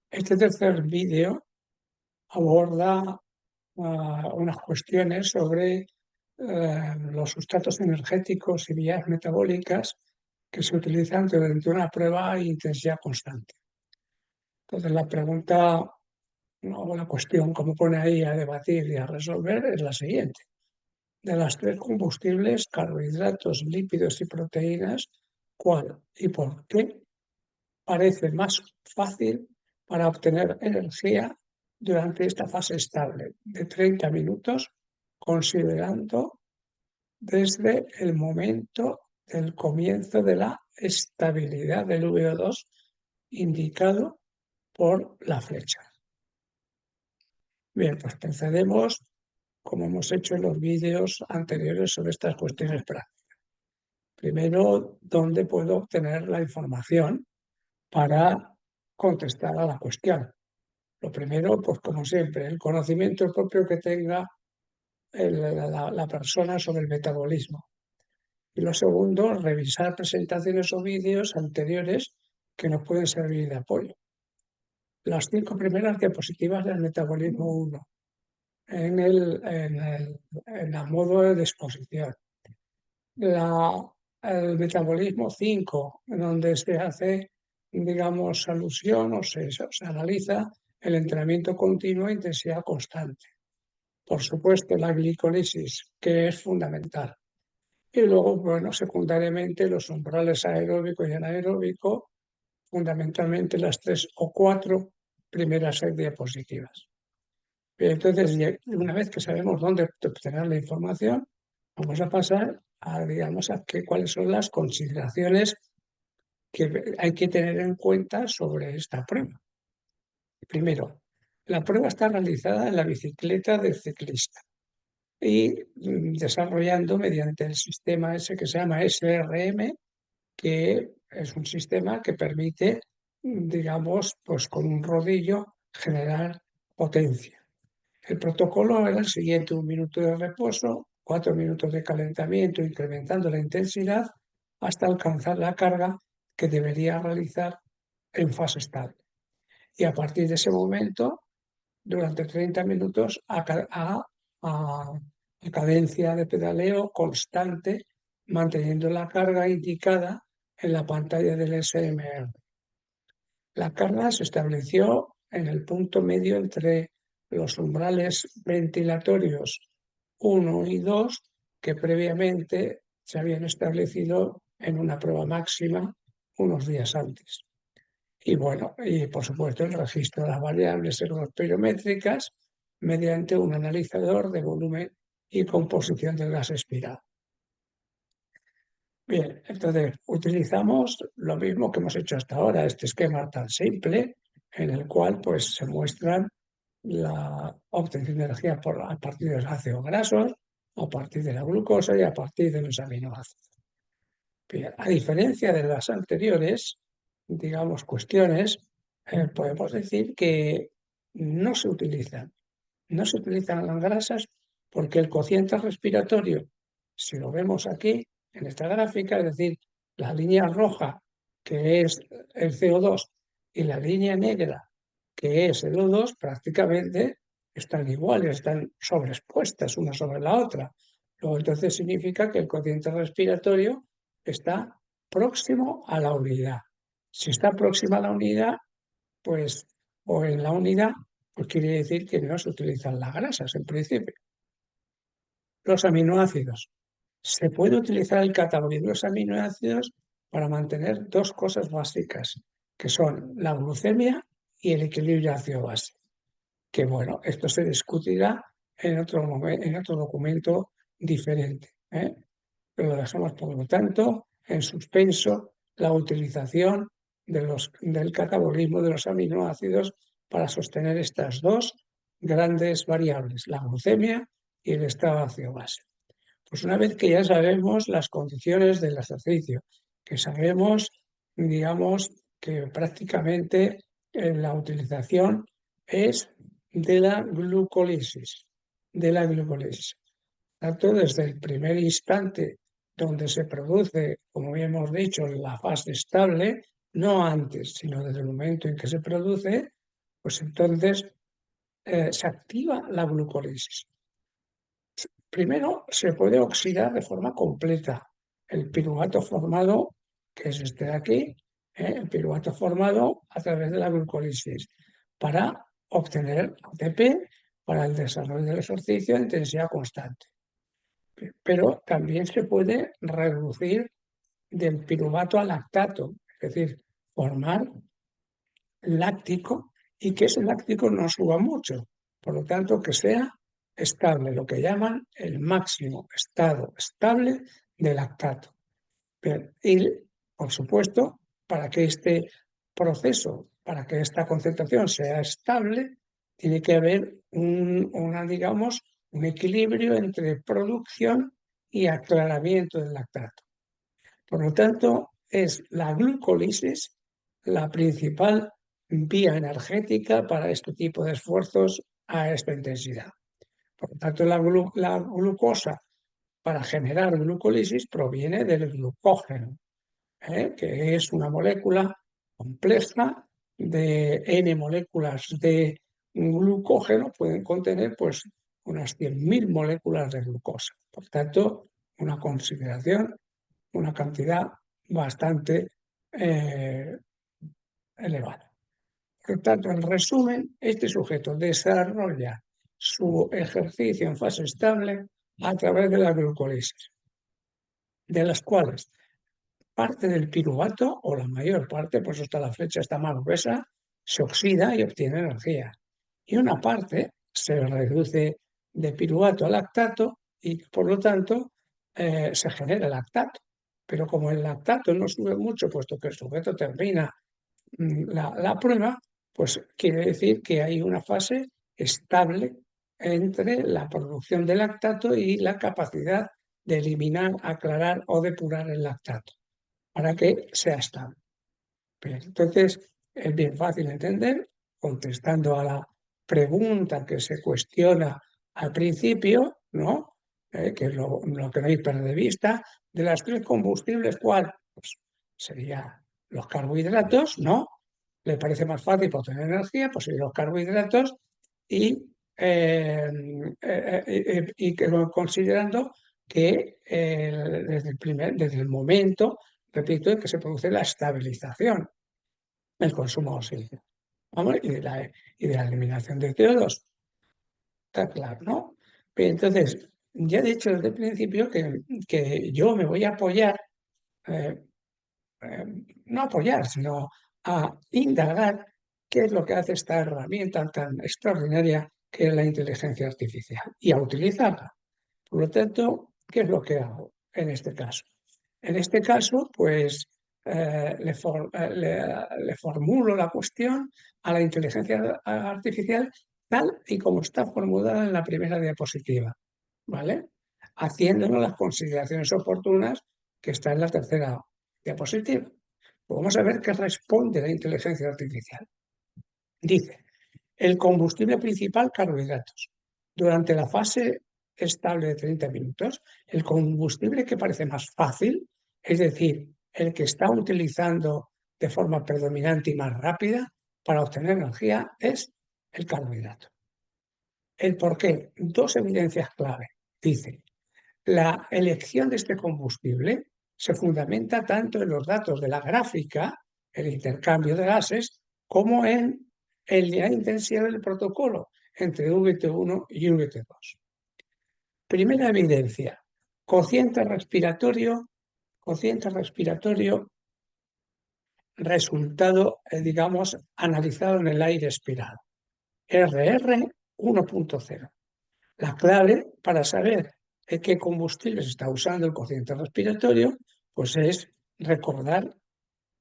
Este tercer vídeo aborda unas cuestiones sobre los sustratos energéticos y vías metabólicas que se utilizan durante una prueba de intensidad constante. Entonces, la pregunta o la cuestión, como pone ahí a debatir y a resolver, es la siguiente. De las tres combustibles, carbohidratos, lípidos y proteínas, ¿cuál y por qué parece más fácil para obtener energía durante esta fase estable de 30 minutos, considerando desde el momento del comienzo de la estabilidad del VO2 indicado por la flecha? Bien, pues procedemos como hemos hecho en los vídeos anteriores sobre estas cuestiones prácticas. Primero, ¿dónde puedo obtener la información para contestar a la cuestión? Lo primero, pues como siempre, el conocimiento propio que tenga la persona sobre el metabolismo. Y lo segundo, revisar presentaciones o vídeos anteriores que nos pueden servir de apoyo. Las 5 primeras diapositivas del metabolismo 1 en el modo de exposición. El metabolismo 5, donde se hace, digamos, alusión o se analiza el entrenamiento continuo e intensidad constante. Por supuesto, la glicólisis, que es fundamental. Y luego, bueno, secundariamente, los umbrales aeróbico y anaeróbico, fundamentalmente las 3 o 4 primeras diapositivas. Entonces, una vez que sabemos dónde obtener la información, vamos a pasar a, digamos, cuáles son las consideraciones que hay que tener en cuenta sobre esta prueba. Primero, la prueba está realizada en la bicicleta del ciclista y desarrollando mediante el sistema ese que se llama SRM, que es un sistema que permite, digamos, pues con un rodillo generar potencia. El protocolo era el siguiente: 1 minuto de reposo, 4 minutos de calentamiento, incrementando la intensidad hasta alcanzar la carga que debería realizar en fase estable. Y a partir de ese momento, durante 30 minutos, a cadencia de pedaleo constante, manteniendo la carga indicada en la pantalla del SMR. La carga se estableció en el punto medio entre los umbrales ventilatorios 1 y 2, que previamente se habían establecido en una prueba máxima unos días antes. Y bueno, y por supuesto el registro de las variables ergospirométricas mediante un analizador de volumen y composición del gas expirado. Bien, entonces utilizamos lo mismo que hemos hecho hasta ahora, este esquema tan simple en el cual pues se muestran la obtención de energía a partir de los ácidos grasos, a partir de la glucosa y a partir de los aminoácidos. Bien, a diferencia de las anteriores, digamos, cuestiones, podemos decir que no se utilizan las grasas porque el cociente respiratorio, si lo vemos aquí en esta gráfica, es decir, la línea roja, que es el CO2, y la línea negra, que es el O2, prácticamente están iguales, están sobreexpuestas una sobre la otra. Luego, entonces significa que el cociente respiratorio está próximo a la unidad. Si está próxima a la unidad, pues, o en la unidad, pues quiere decir que no se utilizan las grasas en principio. Los aminoácidos. Se puede utilizar el catabolismo de los aminoácidos para mantener dos cosas básicas, que son la glucemia y el equilibrio ácido-base. Que bueno, esto se discutirá en otro documento diferente, ¿eh? Pero lo dejamos, por lo tanto, en suspenso la utilización del catabolismo de los aminoácidos para sostener estas dos grandes variables, la glucemia y el estado ácido-base. Pues una vez que ya sabemos las condiciones del ejercicio, que sabemos, digamos, que prácticamente la utilización es de la glucólisis, tanto desde el primer instante donde se produce, como ya hemos dicho, la fase estable, no antes, sino desde el momento en que se produce, pues entonces se activa la glucólisis. Primero se puede oxidar de forma completa el piruvato formado, que es este de aquí, el piruvato formado a través de la glucólisis, para obtener ATP para el desarrollo del ejercicio de intensidad constante. Pero también se puede reducir del piruvato a lactato, es decir, formar láctico y que ese láctico no suba mucho. Por lo tanto, que sea estable, lo que llaman el máximo estado estable de lactato. Y, por supuesto, para que este proceso, para que esta concentración sea estable, tiene que haber digamos, un equilibrio entre producción y aclaramiento del lactato. Por lo tanto, es la glucólisis la principal vía energética para este tipo de esfuerzos a esta intensidad. Por lo tanto, la glucosa para generar glucólisis proviene del glucógeno, que es una molécula compleja de N moléculas de glucógeno, pueden contener pues unas 100.000 moléculas de glucosa. Por tanto, una consideración, una cantidad bastante elevada. Por tanto, en resumen, este sujeto desarrolla su ejercicio en fase estable a través de la glucólisis, de las cuales parte del piruvato, o la mayor parte, pues hasta la flecha está más gruesa, se oxida y obtiene energía. Y una parte se reduce de piruvato a lactato y por lo tanto se genera lactato. Pero como el lactato no sube mucho, puesto que el sujeto termina la prueba, pues quiere decir que hay una fase estable entre la producción de lactato y la capacidad de eliminar, aclarar o depurar el lactato para que sea estable. Pero entonces, es bien fácil entender, contestando a la pregunta que se cuestiona al principio, ¿no? Que es lo que no hay que perder de vista, de las tres combustibles, ¿cuál? Pues sería los carbohidratos, ¿no? Le parece más fácil para obtener energía, pues serían los carbohidratos y, considerando que desde el momento, repito, en que se produce la estabilización del consumo de oxígeno, ¿vamos? Y de la eliminación de CO2. Está claro, ¿no? Pero entonces, ya he dicho desde el principio que yo me voy a apoyar, eh, eh, no apoyar, sino a indagar qué es lo que hace esta herramienta tan extraordinaria que es la inteligencia artificial y a utilizarla. Por lo tanto, ¿qué es lo que hago en este caso? En este caso, pues le formulo la cuestión a la inteligencia artificial tal y como está formulada en la primera diapositiva, ¿vale? Haciéndonos las consideraciones oportunas que está en la tercera diapositiva. Pues vamos a ver qué responde la inteligencia artificial. Dice, el combustible principal, carbohidratos. Durante la fase estable de 30 minutos, el combustible que parece más fácil, es decir, el que está utilizando de forma predominante y más rápida para obtener energía, es el carbohidrato. ¿El por qué? Dos evidencias clave. Dice, la elección de este combustible se fundamenta tanto en los datos de la gráfica, el intercambio de gases, como en la intensidad del protocolo entre VT1 y VT2. Primera evidencia, cociente respiratorio resultado, digamos, analizado en el aire expirado. RR 1.0. La clave para saber qué combustible se está usando el cociente respiratorio, pues es recordar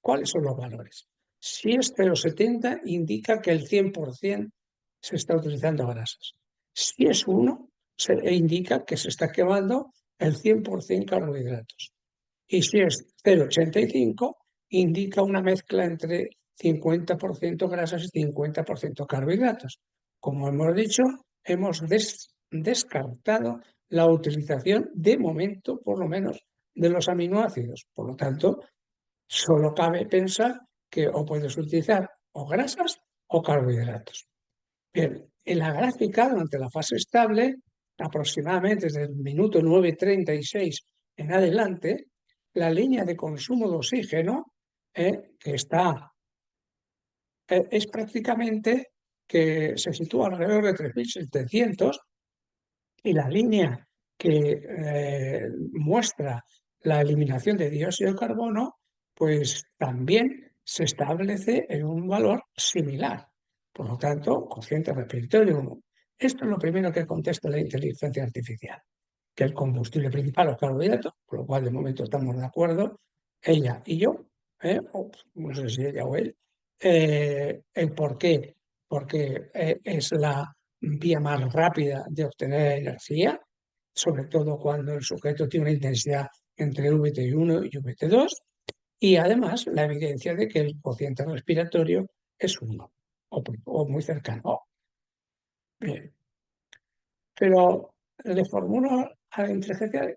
cuáles son los valores. Si es 0,70, indica que el 100% se está utilizando grasas. Si es 1, indica que se está quemando el 100% carbohidratos. Y si es 0,85, indica una mezcla entre 50% grasas y 50% carbohidratos. Como hemos dicho, hemos descartado la utilización de momento, por lo menos, de los aminoácidos. Por lo tanto, solo cabe pensar que o puedes utilizar o grasas o carbohidratos. Bien, en la gráfica, durante la fase estable, aproximadamente desde el minuto 9:36 en adelante, la línea de consumo de oxígeno, que está, es prácticamente que se sitúa alrededor de 3.700, y la línea que muestra la eliminación de dióxido de carbono, pues también se establece en un valor similar. Por lo tanto, cociente respiratorio 1. Esto es lo primero que contesta la inteligencia artificial, que el combustible principal es carbohidratos, con lo cual de momento estamos de acuerdo, ella y yo, o no sé si ella o él, el por qué, porque es la vía más rápida de obtener energía, sobre todo cuando el sujeto tiene una intensidad entre VT1 y VT2, y además la evidencia de que el cociente respiratorio es 1 o muy cercano. Bien, pero le formulo a la inteligencia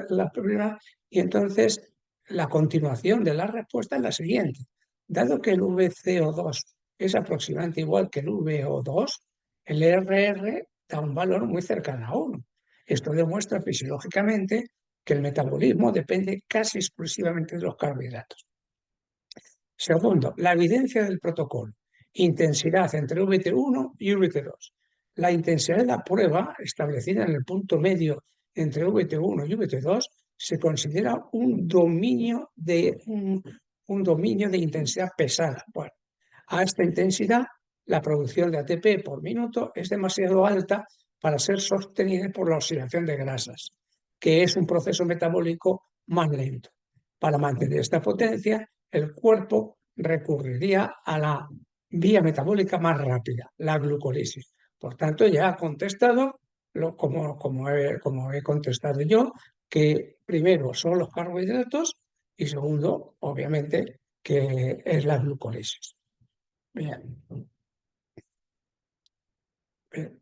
la primera, y entonces la continuación de la respuesta es la siguiente. Dado que el VCO2 es aproximadamente igual que el VO2, el RR da un valor muy cercano a 1. Esto demuestra fisiológicamente que el metabolismo depende casi exclusivamente de los carbohidratos. Segundo, la evidencia del protocolo. Intensidad entre VT1 y VT2. La intensidad de la prueba, establecida en el punto medio entre VT1 y VT2, se considera un dominio de intensidad pesada. Bueno, a esta intensidad, la producción de ATP por minuto es demasiado alta para ser sostenida por la oxidación de grasas, que es un proceso metabólico más lento. Para mantener esta potencia, el cuerpo recurriría a la vía metabólica más rápida, la glucólisis. Por tanto, ya ha contestado, como he contestado yo, que primero son los carbohidratos y segundo, obviamente, que es la glucólisis. Bien. Bien.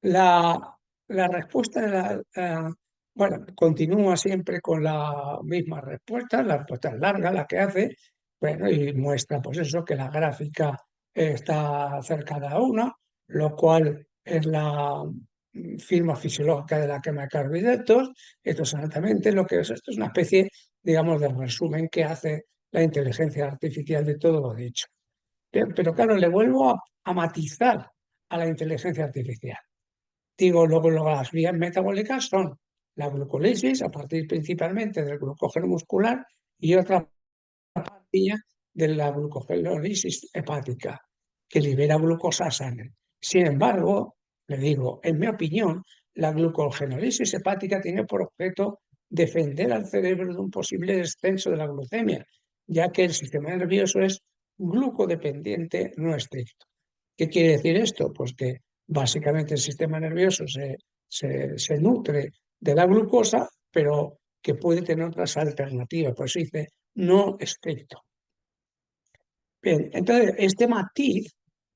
La respuesta, bueno, continúa siempre con la misma respuesta, la respuesta es larga la que hace, bueno, y muestra pues eso, que la gráfica está cercana a una, lo cual es la firma fisiológica de la quema de carbohidratos. Esto es exactamente lo que es. Esto es una especie, digamos, de resumen que hace la inteligencia artificial de todo lo dicho. Bien, pero claro, le vuelvo a matizar a la inteligencia artificial. Digo, luego las vías metabólicas son la glucólisis, a partir principalmente del glucógeno muscular, y otra vía de la glucogénesis hepática, que libera glucosa a sangre. Sin embargo, le digo, en mi opinión, la glucogénesis hepática tiene por objeto defender al cerebro de un posible descenso de la glucemia, ya que el sistema nervioso es glucodependiente no estricto. ¿Qué quiere decir esto? Pues que básicamente el sistema nervioso se nutre de la glucosa, pero que puede tener otras alternativas, por eso dice no estricto. Bien, entonces este matiz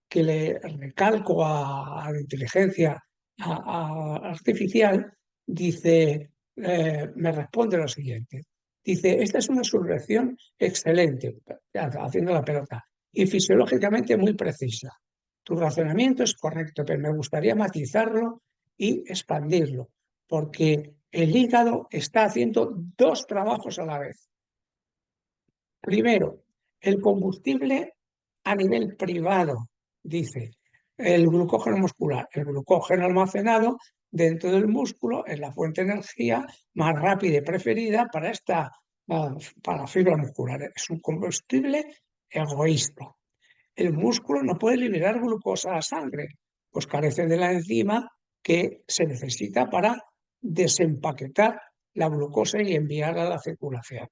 que le recalco a la inteligencia artificial, dice, me responde lo siguiente. Dice, esta es una subreacción excelente, haciendo la pelota, y fisiológicamente muy precisa. Tu razonamiento es correcto, pero me gustaría matizarlo y expandirlo, porque el hígado está haciendo dos trabajos a la vez. Primero, el combustible a nivel privado, dice, el glucógeno muscular. El glucógeno almacenado dentro del músculo es la fuente de energía más rápida y preferida para para fibras musculares. Es un combustible egoísta. El músculo no puede liberar glucosa a la sangre, pues carece de la enzima que se necesita para desempaquetar la glucosa y enviarla a la circulación.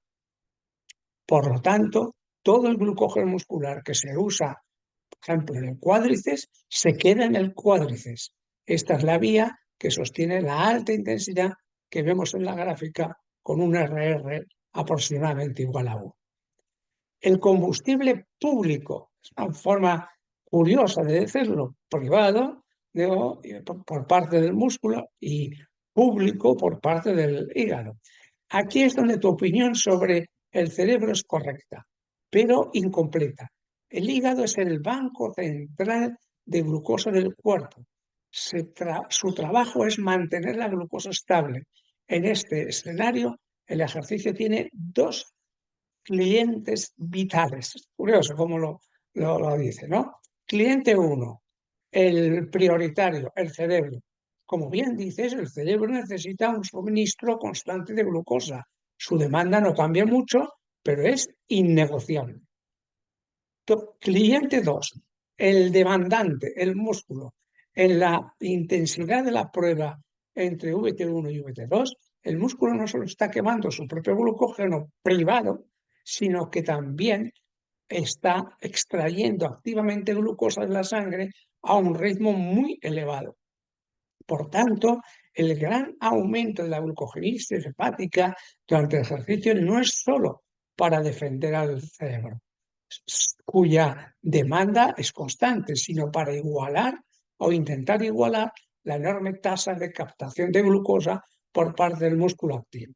Por lo tanto, todo el glucógeno muscular que se usa, por ejemplo, en el cuádriceps, se queda en el cuádriceps. Esta es la vía que sostiene la alta intensidad que vemos en la gráfica con un RR aproximadamente igual a 1. El combustible público, es una forma curiosa de decirlo, privado, digo, por parte del músculo, y público por parte del hígado. Aquí es donde tu opinión sobre el cerebro es correcta, pero incompleta. El hígado es el banco central de glucosa del cuerpo. Su trabajo es mantener la glucosa estable. En este escenario, el ejercicio tiene dos clientes vitales. Curioso cómo lo dice, ¿no? Cliente uno, el prioritario, el cerebro. Como bien dices, el cerebro necesita un suministro constante de glucosa. Su demanda no cambia mucho, pero es innegociable. Cliente 2, el demandante, el músculo. En la intensidad de la prueba entre VT1 y VT2, el músculo no solo está quemando su propio glucógeno privado, sino que también está extrayendo activamente glucosa de la sangre a un ritmo muy elevado. Por tanto, el gran aumento de la glucogénesis hepática durante el ejercicio no es solo para defender al cerebro, cuya demanda es constante, sino para igualar o intentar igualar la enorme tasa de captación de glucosa por parte del músculo activo.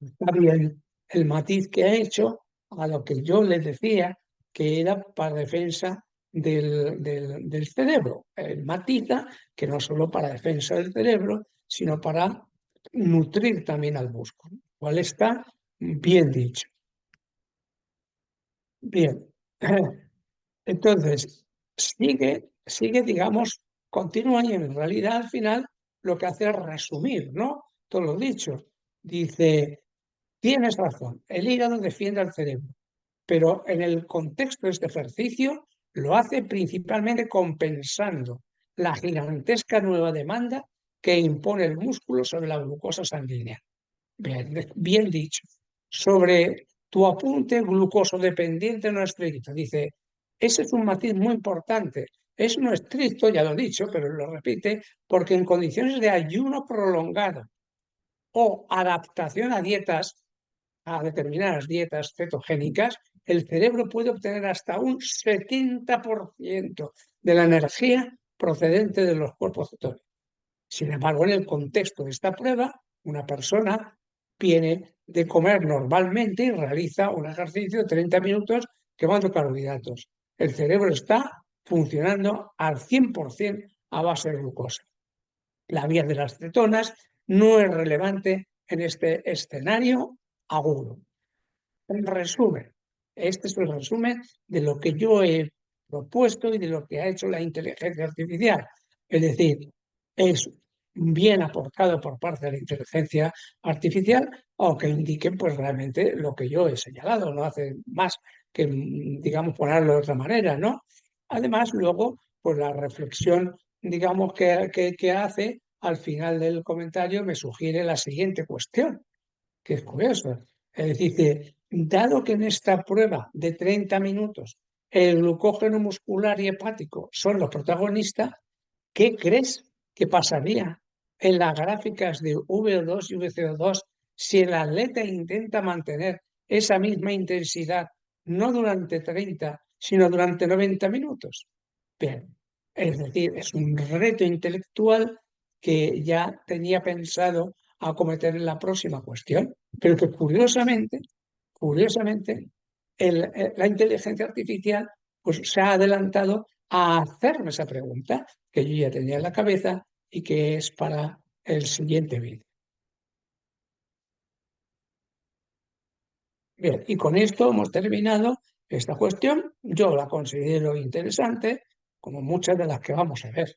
Está bien el matiz que ha hecho a lo que yo les decía que era para defensa del cerebro. Matiza que no solo para defensa del cerebro, sino para nutrir también al músculo. ¿Cuál está? Bien dicho. Bien. Entonces, digamos, continúa y en realidad al final lo que hace es resumir, ¿no? Todo lo dicho. Dice, tienes razón, el hígado defiende al cerebro, pero en el contexto de este ejercicio lo hace principalmente compensando la gigantesca nueva demanda que impone el músculo sobre la glucosa sanguínea. Bien dicho. Sobre tu apunte glucoso dependiente no estricto, dice, ese es un matiz muy importante. Es no estricto, ya lo he dicho, pero lo repite, porque en condiciones de ayuno prolongado o adaptación a dietas, a determinadas dietas cetogénicas, el cerebro puede obtener hasta un 70% de la energía procedente de los cuerpos cetónicos. Sin embargo, en el contexto de esta prueba, una persona viene de comer normalmente y realiza un ejercicio de 30 minutos quemando carbohidratos. El cerebro está funcionando al 100% a base de glucosa. La vía de las cetonas no es relevante en este escenario agudo. En resumen, este es el resumen de lo que yo he propuesto y de lo que ha hecho la inteligencia artificial. Es decir, es bien aportado por parte de la inteligencia artificial, aunque indique pues realmente lo que yo he señalado, no hace más que, digamos, ponerlo de otra manera, ¿no? Además, luego, pues la reflexión, digamos, que hace al final del comentario me sugiere la siguiente cuestión, que es curioso. Es decir, dado que en esta prueba de 30 minutos el glucógeno muscular y hepático son los protagonistas, ¿qué crees que pasaría en las gráficas de VO2 y VCO2 si el atleta intenta mantener esa misma intensidad no durante 30, sino durante 90 minutos? Bien, es decir, es un reto intelectual que ya tenía pensado acometer en la próxima cuestión, pero que curiosamente, la inteligencia artificial pues, se ha adelantado a hacerme esa pregunta que yo ya tenía en la cabeza y que es para el siguiente vídeo. Bien, y con esto hemos terminado esta cuestión. Yo la considero interesante, como muchas de las que vamos a ver.